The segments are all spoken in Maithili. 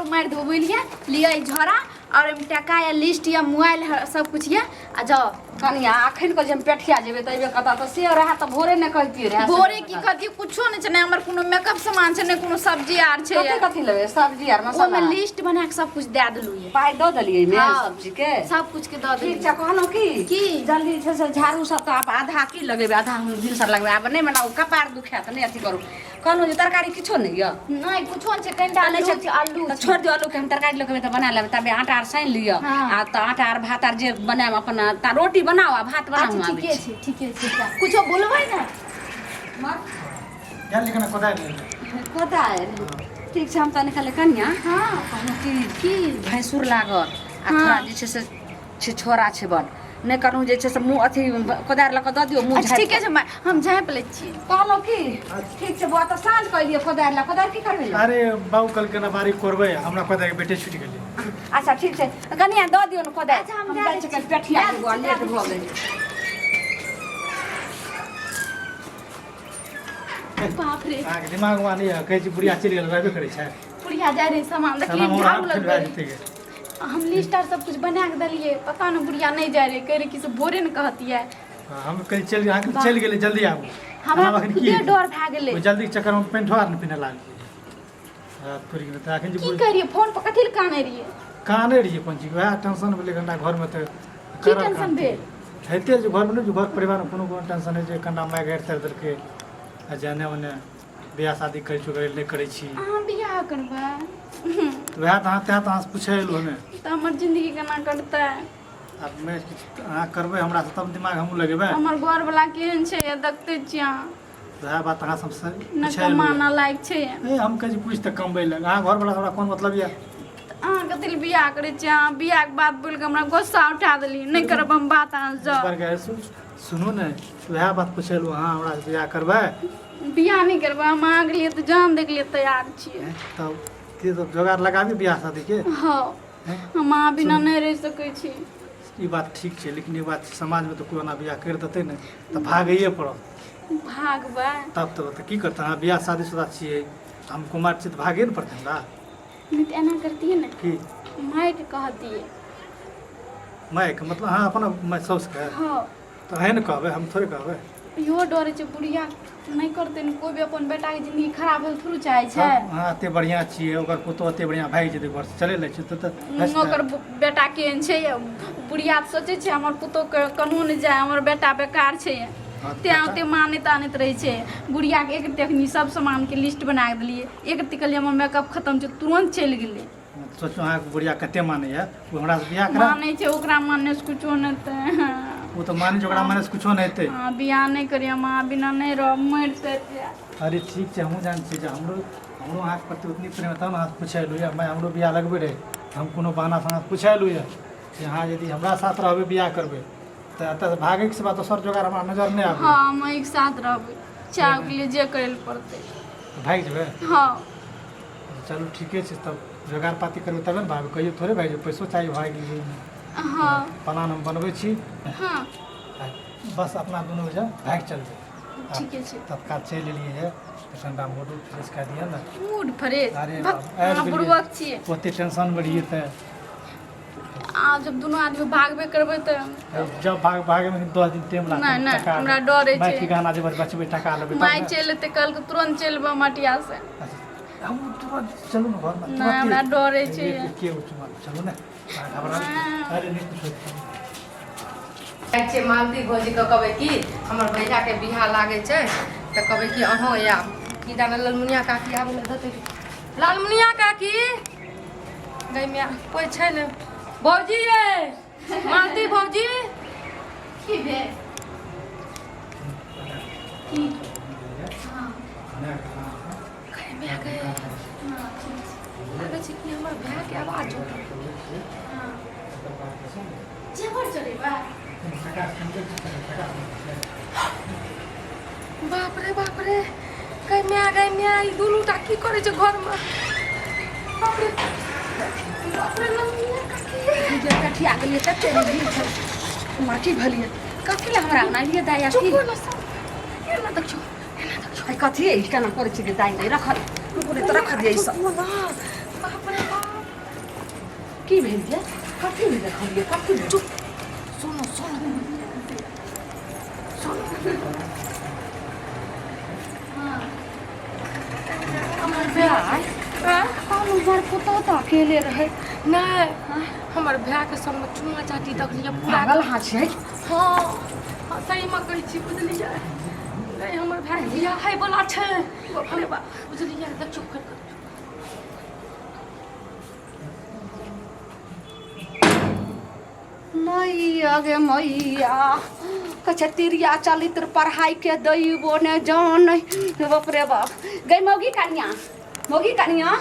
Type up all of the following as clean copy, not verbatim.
झाड़ू मार दो बोलिए लिया झोरा और टका या लिस्ट या मोबाइल सब कुछ ये आ जाओ कनिया अखन को जे पेठिया जेबे तइबे कता त से रहा त भोरे न कहती रहे भोरे की कथी कुछो नै छै नै हमर कोनो मेकअप सामान छै नै कोनो सब्जी आर छै कथि कथि लेबे सब्जी आर मसाला ओमे लिस्ट बना के सब कुछ दे देलु ये पाई द देलिए में हाँ, सब्जी के सब कुछ के द देलु ठीक छै कहलो की जल्दी से झाड़ू सब त आप आधा की लगेबे आधा हम भिनसर लगबे आब नै बनाऊ कपार दुखात नै अथि करू कहलो जे तरकारी किछो नै य नै कुछो छै कनिटा डाले आलू छै आलू त छोड़ दियो आलू के हम तरकारी लगेबे त बना लेबे तबे आटा आर साइन लियो आ त आटा आर भात आर जे बनाएम अपन त रोटी बनाओ आ भात बनाओ अच्छा ठीके छै कुछो बोलबै ना क्या लिखना कोदाय कोदाय ठीक छै हम त निकाले कन्या हां कहलो की भैंसुर लागत आ थोड़ा जे छै से छोरा छै बन नै करू जे छै से मुंह अथी कोदार लक द दियो मुंह अच्छा ठीके छै हम झाँप लै छी कहलो की ठीक छै बुआ त साँझ कह दियो कोदार की करबे अरे बाबू कल के ना बारी करबे हमरा कोदाय के बेटे छूट गेलै अच्छा ठीक छै कन्या द दियो न कोदार अच्छा, हम हम दे जाइ छै पेठिया बुआ लेट भ गेल बाप रे आगे दिमाग में नहीं है कहे छी बुढ़िया चल गेल रहबे करे छै पुड़िया जाय रे सामान देखली सामान झाड़ू फिर लगबै जेते के हम लिस्ट आर सब कुछ बना के दलिए पता न बुढ़िया नहीं जाय रे कह रे कि से भोरे न कहतिए हम कल चल गेले जल्दी आबू हमरा खुदे डर भा गेलै जल्दी के चक्कर में पेंटो आर न पिने लागल तोरी के त अखन की करिए फोन पर कथि ल काने रहिए काने रहिए पंची वह टेंशन भेले घंटा घर में त की टेंशन भेल हेते जो घर में जो घर परिवार में कोनो टेंशन है जे कंडा माय घर तर दल के आ जाने ओने बियाह शादी करे छु करे ले करे छी अहाँ बियाह करबा वह तहाँ से पूछेलु हमें त हमर जिंदगी केना कटतै अब मैं अहाँ करबै हमरा से तब दिमाग हमहूँ लगेबै हमर घर वाला केहन छै ये देखते छियै अहाँ वह बात अहाँ सबसे न कमाना लायक छै ए हम कहे पूछ तक कमबै लग अहाँ घर वाला हमरा कोन मतलब ये अहाँ कथि ल बियाह करे छियै अहाँ बियाह के बात बोल के हमरा गुस्सा उठा देली नहीं करब हम बात अहाँ जाओ पर गए सुनू ने वह बात पूछेलु अहाँ हमरा से बियाह करबै बियाह नहीं करबा हम अहाँ के लिए तो जान दे के लिए तैयार छियै तब की तो जोगाड़ लगाबी बियाह शादी के हाँ हम अहाँ बिना नहीं रह सकै छी ई बात ठीक छै लेकिन ई बात समाज में तो कोई ना बियाह कर देतै ने तो भागैए पड़त भागबा तब तो की करते अहाँ बियाह शादीशुदा छियै हम कुमार छियै तो भागे ने पड़तै हमरा नहीं तो एना करती है ना की माय के कहती है माय के मतलब अहाँ अपन माय सौस के हाँ तो है न कहबै हम थोड़े कहबै इहो डरे छै बुढ़िया नहीं करते न कोई भी अपन बेटा के जिंदगी खराब होल थोड़ी चाहे छै हाँ एते बढ़िया छियै ओकर पुतो एते बढ़िया भागि जेतै घर से चले लै छै ओकर बेटा केहन छै बुढ़िया सोचे छै हमर पुतो के कानून जाय हमर बेटा बेकार छै तें ओते मानैत आनैत रहे छै बुढ़िया के एक तखनी सब सामान के लिस्ट बना के देलिए एक टिकली हमर मेकअप खत्म छै तुरंत चलि गेलै सोचो अहाँ बुढ़िया कते मानै है वो हमरा से बियाह करा मानै छै ओकरा मानने से कुछो नहीं ते वो तो मानै छै ओकरा मानै से कुछो नहीं हेतै हां बियाह नहीं करिए मां बिना नहीं रह मर से अरे ठीक छै हमहूँ जान छियै जे हमरो अहाँ के प्रति उतनी प्रेम तब अहाँ पूछेलु या मैं हमरो बियाह लगबे रहे हम कोनो बहाना से अहाँ पूछेलु या कि अहाँ यदि हमरा साथ रहबै बियाह करबै तो एतऽ भागे के बात दोसर जोगार हमरा नजर नहीं आबै हां हम एक साथ रहबै चाहे के लिए जे करे ल पड़तै भागि जेबै हां चलू ठीके छै तब जोगार पाती करबै तबे ने भागबै कहियो थोड़े भागि जेबै पैसो चाहिए भागि हां प्लान हम बनबै छी हां बस अपना दुनू जे भागि चलबै ठीके छै तत्काल चलि एलियै है तो ठंडा मूड फ्रेश कऽ दिअ ने मूड फ्रेश अरे अहाँ बुड़बक छियै ओते टेंशन में रहिए तो आ जब दोनों आदमी भागबे करबै तो जब भागे में 10 दिन टाइम लागत नहीं नहीं हमरा डरे माय छै के गाना जे बचबै टका लेबै माय चल एते कल के तुरंत चलबा मटिया से हम तुरंत चलू ने घर में नहीं हमरा डरे छै के उठमा चलू ने घबरा अरे नहीं कुछ छै मालती भौजी के कहबै कि हमर भैया के बियाह लागे छै तऽ कहबै कि अहाँ या की जाने लालमुनिया काकी आबै ले देतै लालमुनिया काकी गई में कोई छै ने भौजी रे मालती भौजी की भेल की कहीं में गए लगे छै कि हमर भैया के आवाज हो जेवर चलेबा बाप रे कहीं में ई दुनू टा की करे छै घर में बाप रे लालमुनिया काकी जे कठिया गेलिए तते भीड़ छै माटी भलिए कथि ल हमरा नाइए दाया की एना देखो आई कथी है केना करे छै दाई रख बोले तो रख दिए ई सब बाप रे बाप की भेल जे कथी भेल देखलिए कथी भेल चुप सुनो सुनो हमर भाई हम घर पुतो तो अकेले रहे नहीं हमर भाई के संग में चुमा चाटी देखलिए पूरा पागल हाँ छै हाँ हाँ सही में कहै छी बुझलिए नहीं हमर भाई बियाह है बोला छै अरे बा बुझलिए त चुप कर मैया गे मैया कछ तिरिया चलित्र पढ़ाई के दैबो ने जान बाप रे बाप गई मौगी कनिया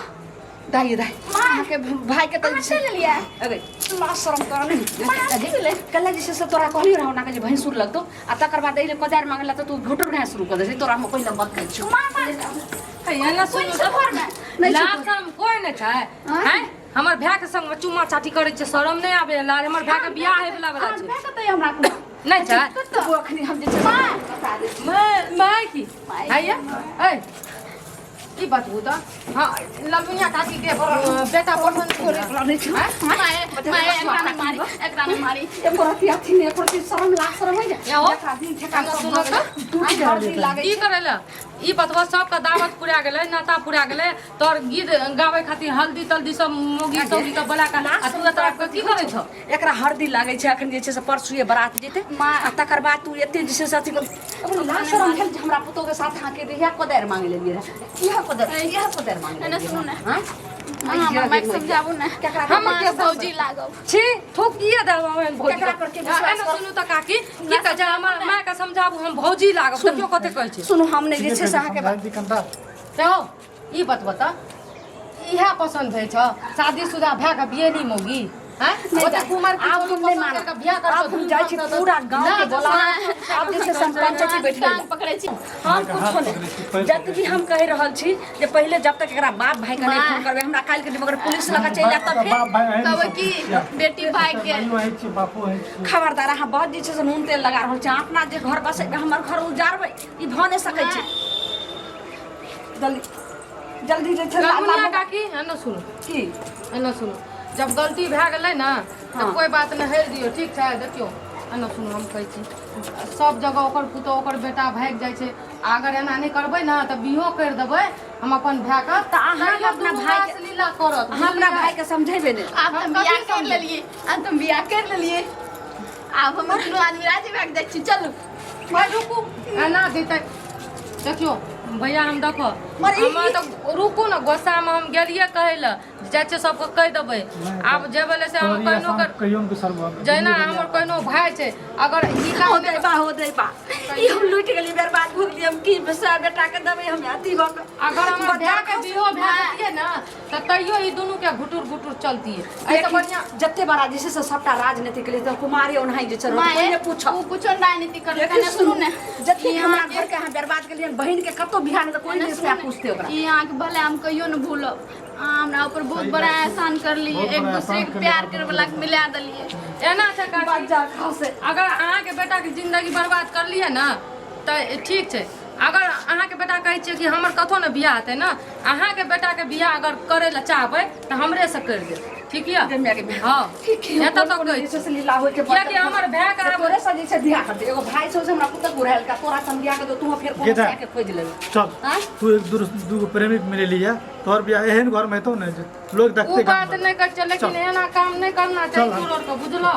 दाई दाई मां के भाई के त चल लिया अरे ला शर्म कर नहीं कल जैसे से तोरा कहली रहौ ना के भैंसुर लगतो आ तकर बाद दैले कोदार मांगला त तू घुटुर ना शुरू कर दे तोरा में पहले मत कर छु है ना सुन घर में नहीं लाशम कोई न छै हैं हमर भाई के संग में चुम्मा चाटी करे छै शरम नहीं आबे ला हमर भाई के बियाह है वाला बला छै मैं तो हमरा नहीं छै तो अखनी हम जे छै मैं की है ये ए की बात बुदा हां ललमुनिया काकी के बेटा पसंद करे नहीं छै मैं एकरा ने मारी एको रति अथी ने एको रति शरम ला शरम है या हो दिन ठेका सुनो त की करेला ई बतवा सबका दावत पूरा गेलै नाता पूरा गेलै तोर गीत गावे खातिर हल्दी तल्दी सब मोगी सौगी के बोला का आ तू तोरा की करे छ एकरा हरदी लागे छै अखन जे छै से परसुए बारात जेते आ तकर बाद तू एते जे छै से अथी अपन लाज शरम भेल जे हमरा पुतो के साथ हां के दिया कोदार मांगे लेलिए रे यह कोदार मांगे ना सुनो ना हां हां मैं समझाबू ना हम के भौजी लागब छी ठोकिए दबावेन भौजी केकरा करके एना सुनु त काकी की कह जा हमर मां के समझाबू हम भौजी लागब देखियो कते कहै छै सुनु हमने जे छै से अहाँ के तो ई बात बता इहा पसंद है छ शादीशुदा भए के बिये नहीं मोगी हैं ओते कुमार की आप छोरी नहीं पसंद मानो करके बियाह कर आप हम जाय छी पूरा गांव के बोला आप जे छै पंचायती बैठ गेल पकड़े छी हम कुछो नहीं जब भी हम कह रहल छी जे पहले जब तक एकरा बाप भाई के नहीं फोन करबे हमरा काल के मगर पुलिस लगा चल जात तब फिर तब की बेटी भाई के बापू है खबरदार अहाँ बहुत जे छै से नून तेल लगा रहल छी अपना जे घर बसे हमर घर उजारबै ई भ नहीं सकै छै जल्दी जे छै ललमुनिया काकी एना सुनु की एना सुनु जब गलती भए गेलै ना तो कोई बात नहीं हेर दियो ठीक छै देखियो एना सुनु हम कहै छी सब जगह ओकर पुतो ओकर बेटा भाग जाइ छै अगर एना नहीं करबै ना तो बिहो कर देबै हम अपन भाई के त अहाँ अपना भाई के लीला करत अहाँ अपना भाई के समझेबे नहीं आप तुम बियाह कर लेलिए अब तुम बियाह कर लेलिए आप हम दुनू आदमी राजी भाग जाइ छी चलू भाई रुकू एना देतै देखियो भैया हम देखो हम तो रुकू ना गोस्सा में हम गेलिए कहै ल जाइ छै सबके कह देबै आब जेबे से हम कहनो कर कहियो के सर जैना हमर कहनो भाई छै अगर ई का हो दे बा ई हम लूट गेली बर्बाद हो गेली हम की बेसा बेटा के देबै हम अथी भ अगर हमर भाई के बिहो भए जतिए ना त तैयो ई दुनू के घुटुर घुटुर चलतिए ऐसे बढ़िया जत्ते बड़ा जे छै से सबटा राजनीति के लिए तो कुमारी ओनहाई जे छै पहले पूछो ऊ कुछो राजनीति कर कने सुनू ना जत्ते हमरा घर के अहाँ बर्बाद के लिए बहन के कतो बिहार में तो कोई नहीं से पूछते ओकरा ई आंख भले हम कहियो न भूलब हमरा ऊपर बहुत बड़ा एहसान कर लिए एक दूसरे के प्यार करे वाला के मिला दलिए एना छै काकी बच्चा खासे अगर अहाँ के बेटा के जिंदगी बर्बाद कर लिए ना तो ठीक छै अगर अहाँ के बेटा कहै छै कि हमर कथो न बियाह हेतै ना अहाँ के बेटा के बियाह अगर करे ला चाहबै त हमरे से कर दे ठीक है हां एता तो कहै छै से लीला होय के किया कि हमर भाई के तोरे से जे छै बियाह कर दे एगो भाई से हमरा पुत गुरहल का तोरा सम बियाह के दो तू फिर कौन से के खोज ले चल तू एक दू प्रेमिक मिले लिया तोर बियाह एहन घर में तो नहीं लोग देखते वो बात नहीं कर लेकिन एना काम नहीं करना चाहिए तू लोग को बुझलो